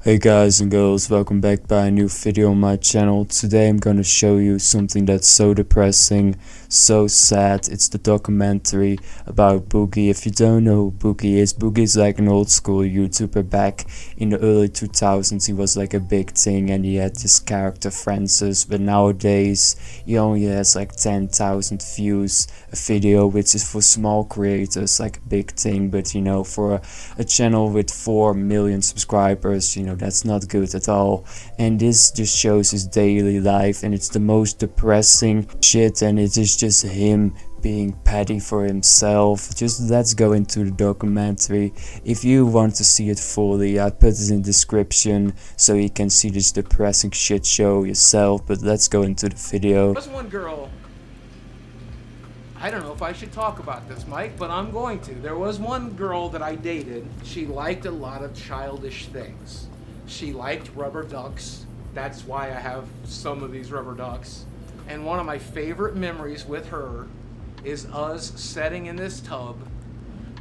Hey guys and girls, welcome back by a new video on my channel. Today I'm gonna show you something that's so depressing, so sad. It's the documentary about Boogie. If you don't know who Boogie is like an old school YouTuber back in the early 2000s. He was like a big thing and he had this character Francis, but nowadays he only has like 10,000 views a video, which is for small creators like a big thing, but you know, for a channel with 4 million subscribers, you know, that's not good at all. And this just shows his daily life, and it's the most depressing shit, and it is just him being petty for himself. Just let's go into the documentary. If you want to see it fully, I put it in the description so you can see this depressing shit show yourself, but let's go into the video. There was one girl, I don't know if I should talk about this, Mike, but I'm going to. There was one girl that I dated. She liked a lot of childish things. She liked rubber ducks. That's why I have some of these rubber ducks. And one of my favorite memories with her is us sitting in this tub,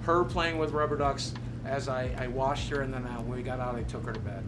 her playing with rubber ducks as I washed her, and then when we got out, I took her to bed.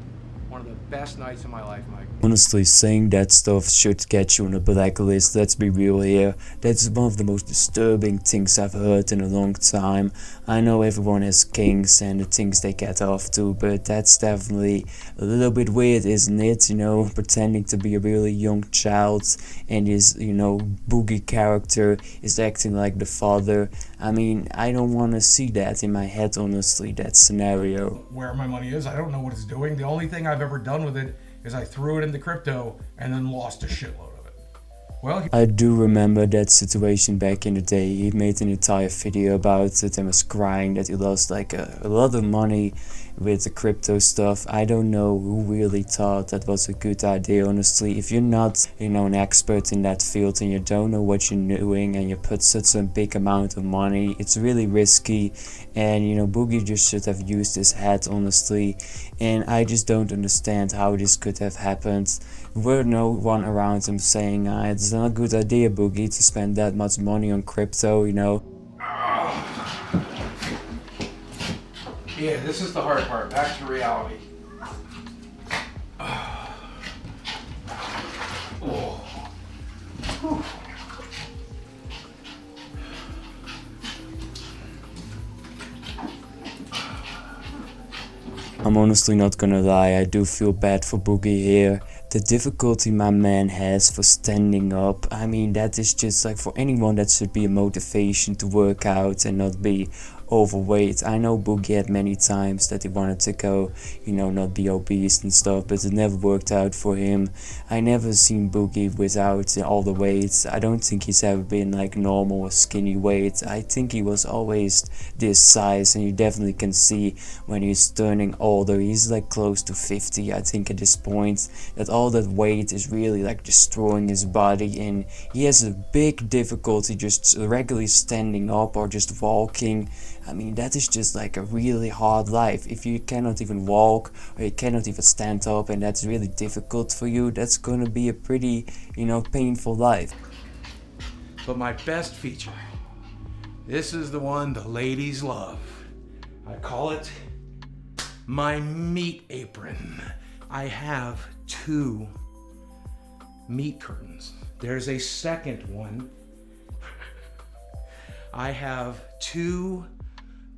One of the best nights of my life, Mike. Honestly, saying that stuff should get you on a blacklist, let's be real here. That's one of the most disturbing things I've heard in a long time. I know everyone has kinks and the things they get off to, but that's definitely a little bit weird, isn't it? You know, pretending to be a really young child and his, you know, Boogie character is acting like the father. I mean, I don't want to see that in my head, honestly, that scenario. Where my money is, I don't know what it's doing. The only thing I've ever done with it is I threw it into crypto and then lost a shitload of it. Well, I do remember that situation back in the day. He made an entire video about it and was crying that he lost like a lot of money with the crypto stuff. I don't know who really thought that was a good idea, honestly. If you're not, you know, an expert in that field and you don't know what you're doing and you put such a big amount of money, it's really risky. And you know, Boogie just should have used his head, honestly. And I just don't understand how this could have happened. There were no one around him saying, it's not a good idea, Boogie, to spend that much money on crypto, you know. yeah, this is the hard part. Back to reality. I'm honestly not gonna lie, I do feel bad for Boogie here. The difficulty my man has for standing up, I mean, that is just like, for anyone that should be a motivation to work out and not be overweight. I know Boogie had many times that he wanted to go, you know, not be obese and stuff, but it never worked out for him. I never seen Boogie without all the weights. I don't think he's ever been like normal or skinny weight. I think he was always this size, and you definitely can see when he's turning older. He's like close to 50, I think, at this point, that all that weight is really like destroying his body, and he has a big difficulty just regularly standing up or just walking. I mean, that is just like a really hard life. If you cannot even walk or you cannot even stand up, and that's really difficult for you, that's gonna be a pretty, you know, painful life. But my best feature, this is the one the ladies love. I call it my meat apron. I have 2 meat curtains. There's a second one. I have 2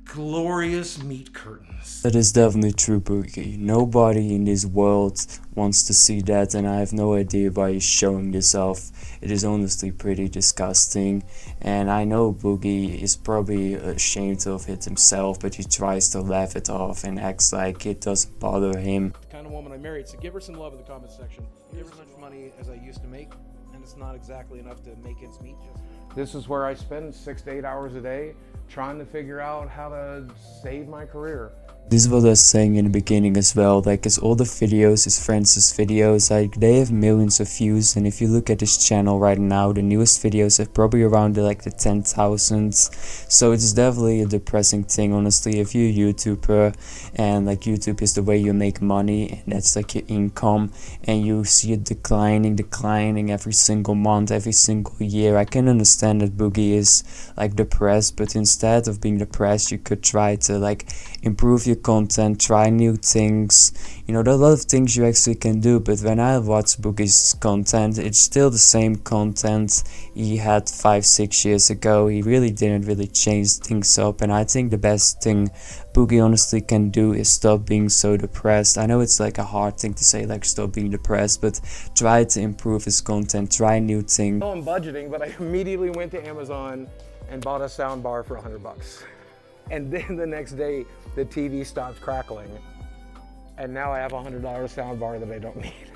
glorious meat curtains. That is definitely true, Boogie. Nobody in this world wants to see that, and I have no idea why he's showing this off. It is honestly pretty disgusting, and I know Boogie is probably ashamed of it himself, but he tries to laugh it off and acts like it doesn't bother him. The kind of woman I married, so give her some love in the comments section. Give her as much money as I used to make, and it's not exactly enough to make ends meet. This is where I spend 6 to 8 hours a day trying to figure out how to save my career. This is what I was saying in the beginning as well, like his older videos, his friends' videos, like they have millions of views, and if you look at his channel right now, the newest videos have probably around like the 10,000. So it's definitely a depressing thing, honestly. If you're a YouTuber and like YouTube is the way you make money, and that's like your income, and you see it declining every single month, every single year, I can understand that Boogie is like depressed, but instead instead of being depressed, you could try to like improve your content, try new things. You know, there are a lot of things you actually can do, but when I watch Boogie's content, it's still the same content he had 5-6 years ago. He really didn't really change things up, and I think the best thing Boogie honestly can do is stop being so depressed. I know it's like a hard thing to say, like stop being depressed, but try to improve his content, try new things. I'm budgeting, but I immediately went to Amazon and bought a sound bar for $100. And then the next day, the TV stopped crackling. And now I have a $100 sound bar that I don't need.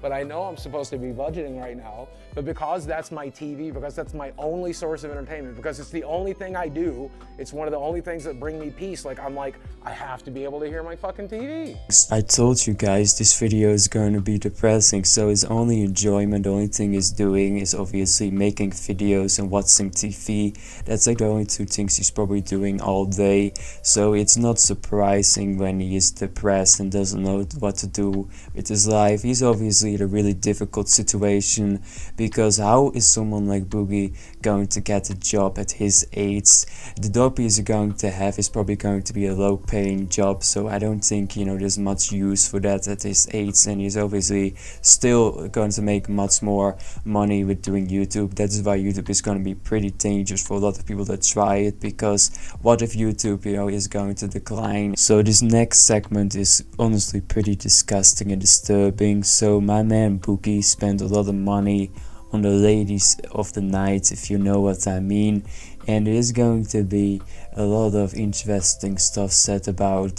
But I know I'm supposed to be budgeting right now, but because that's my TV, because that's my only source of entertainment, because it's the only thing I do, it's one of the only things that bring me peace. Like, I'm like, I have to be able to hear my fucking TV. I told you guys this video is going to be depressing, so his only enjoyment, the only thing he's doing is obviously making videos and watching TV. That's like the only two things he's probably doing all day, so it's not surprising when he is depressed and doesn't know what to do with his life. He's obviously in a really difficult situation, because how is someone like Boogie going to get a job at his age? The job he's going to have is probably going to be a low paying job, so I don't think, you know, there's much use for that at his age, and he's obviously still going to make much more money with doing YouTube. That is why YouTube is going to be pretty dangerous for a lot of people that try it, because what if YouTube, you know, is going to decline? So this next segment is honestly pretty disgusting and disturbing. So my man Boogie spent a lot of money on the ladies of the night, if you know what I mean, and there is going to be a lot of interesting stuff said about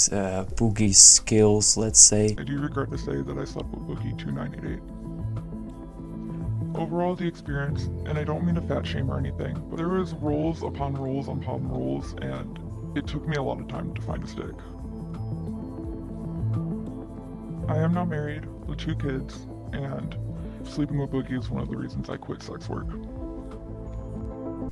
Boogie's skills, let's say. I do regret to say that I slept with Boogie2988. Overall, the experience, and I don't mean to fat shame or anything, but there was rules upon rules upon rules, and it took me a lot of time to find a stick. I am now married with 2 kids, and sleeping with Boogie is one of the reasons I quit sex work.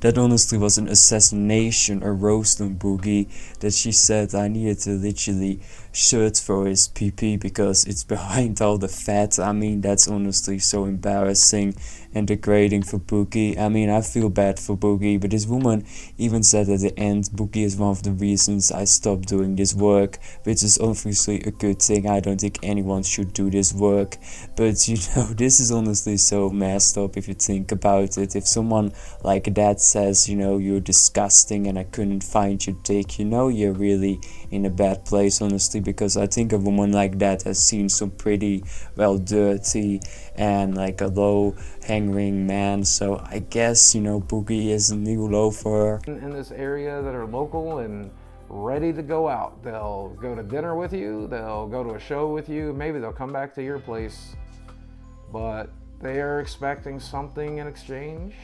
That honestly was an assassination, a roast on Boogie, that she said I needed to literally search for his PP because it's behind all the fat. I mean, that's honestly so embarrassing and degrading for Boogie. I mean, I feel bad for Boogie, but this woman even said at the end, Boogie is one of the reasons I stopped doing this work, which is obviously a good thing. I don't think anyone should do this work, but you know, this is honestly so messed up if you think about it. If someone like that says, you know, you're disgusting and I couldn't find your dick, you know, you're really in a bad place, honestly, because I think a woman like that has seen some pretty, well, dirty and like a low hanging man. So I guess, you know, Boogie is a new low for her. In this area that are local and ready to go out. They'll go to dinner with you, they'll go to a show with you, maybe they'll come back to your place, but they are expecting something in exchange.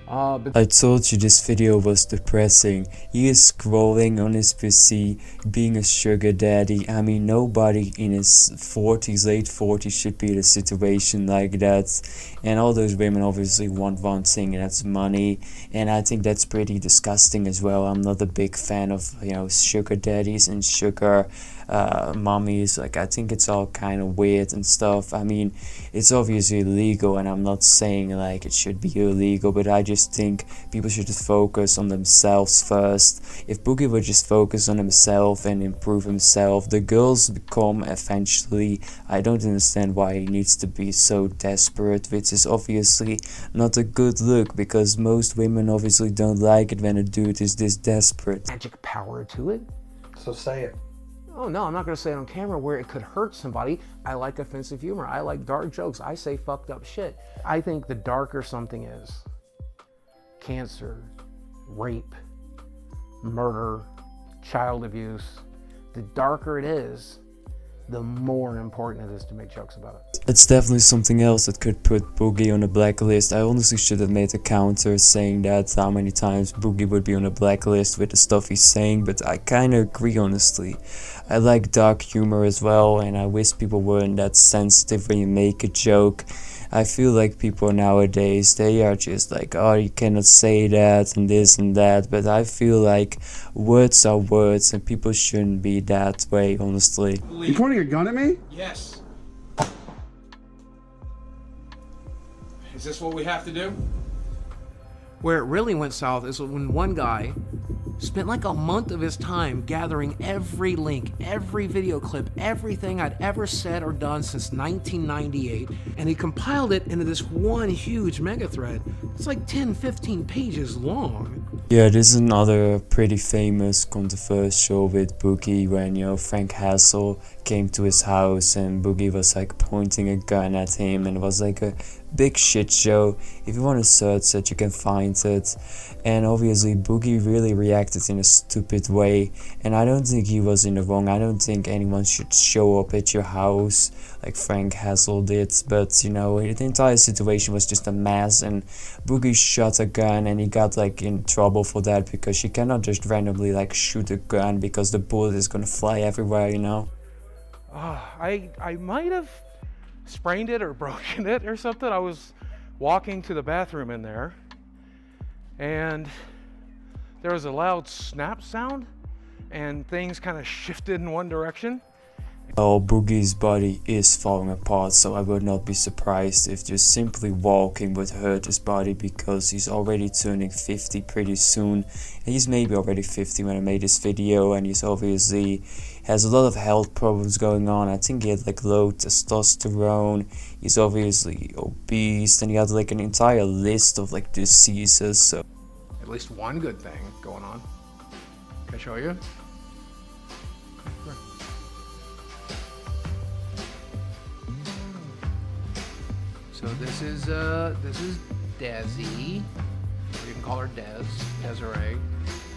I told you this video was depressing. He is scrolling on his PC, being a sugar daddy. I mean, nobody in his 40s, late 40s should be in a situation like that. And all those women obviously want one thing, and that's money. And I think that's pretty disgusting as well. I'm not a big fan of, you know, sugar daddies and sugar mommies. Like, I think it's all kind of weird and stuff. I mean, it's obviously illegal, and I'm not saying like it should be illegal, but I just think people should just focus on themselves first. If Boogie would just focus on himself and improve himself, the girls come eventually. I don't understand why he needs to be so desperate, which is obviously not a good look, because most women obviously don't like it when a dude is this desperate. Magic power to it. So say it. Oh no, I'm not gonna say it on camera where it could hurt somebody. I like offensive humor. I like dark jokes. I say fucked up shit. I think the darker something is, cancer, rape, murder, child abuse, the darker it is, the more important it is to make jokes about it. It's definitely something else that could put Boogie on a blacklist. I honestly should have made a counter saying that how many times Boogie would be on a blacklist with the stuff he's saying, but I kind of agree, honestly. I like dark humor as well, and I wish people weren't that sensitive when you make a joke. I feel like people nowadays, they are just like, oh, you cannot say that and this and that, but I feel like words are words and people shouldn't be that way, honestly. You pointing a gun at me? Yes. Is this what we have to do? Where it really went south is when one guy spent like a month of his time gathering every link, every video clip, everything I'd ever said or done since 1998, and he compiled it into this one huge mega thread. It's like 10, 15 pages long. Yeah, this is another pretty famous controversial with Boogie when, you know, Frank Hassel came to his house and Boogie was like pointing a gun at him, and it was like a big shit show. If you want to search it, you can find it. And obviously Boogie really reacted in a stupid way, and I don't think he was in the wrong. I don't think anyone should show up at your house like Frank Hassel did, but you know, the entire situation was just a mess, and Boogie shot a gun and he got like in trouble for that, because you cannot just randomly like shoot a gun because the bullet is gonna fly everywhere, you know. I might have sprained it or broken it or something. I was walking to the bathroom in there, and there was a loud snap sound, and things kind of shifted in one direction. Well, Boogie's body is falling apart, so I would not be surprised if just simply walking would hurt his body, because he's already turning 50 pretty soon. And he's maybe already 50 when I made this video, and he's obviously has a lot of health problems going on. I think he had like low testosterone, he's obviously obese, and he had like an entire list of like diseases. So At least one good thing going on. Can I show you? So this is Desi. You can call her Desiree.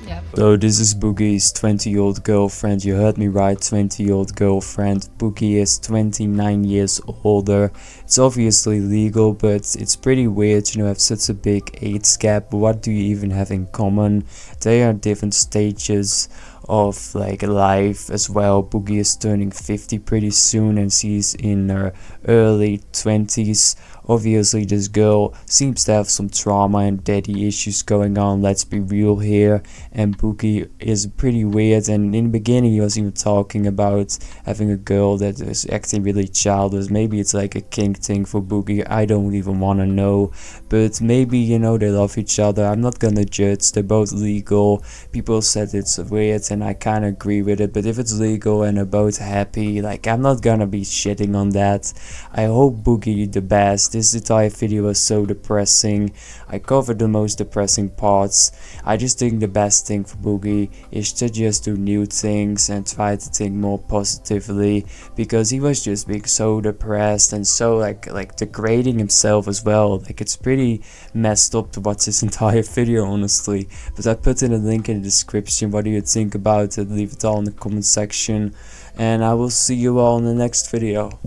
Yep. So this is Boogie's 20-year-old girlfriend. You heard me right, 20-year-old girlfriend. Boogie is 29 years older. It's obviously legal, but it's pretty weird, you know, have such a big age gap. What do you even have in common? They are different stages of like life as well. Boogie is turning 50 pretty soon, and she's in her early 20s. Obviously this girl seems to have some trauma and daddy issues going on, let's be real here. And Boogie is pretty weird, and in the beginning he was even talking about having a girl that is acting really childish. Maybe it's like a kink thing for Boogie, I don't even want to know, but maybe, you know, they love each other. I'm not gonna judge, they're both legal. People said it's weird and I kinda agree with it, but if it's legal and they're both happy, like, I'm not gonna be shitting on that. I hope Boogie the best. This entire video was so depressing. I covered the most depressing parts. I just think the best thing for Boogie is to just do new things and try to think more positively, because he was just being so depressed and so like degrading himself as well. Like, it's pretty messed up to watch this entire video, honestly. But I put in a link in the description. What do you think about it? Leave it all in the comment section, and I will see you all in the next video.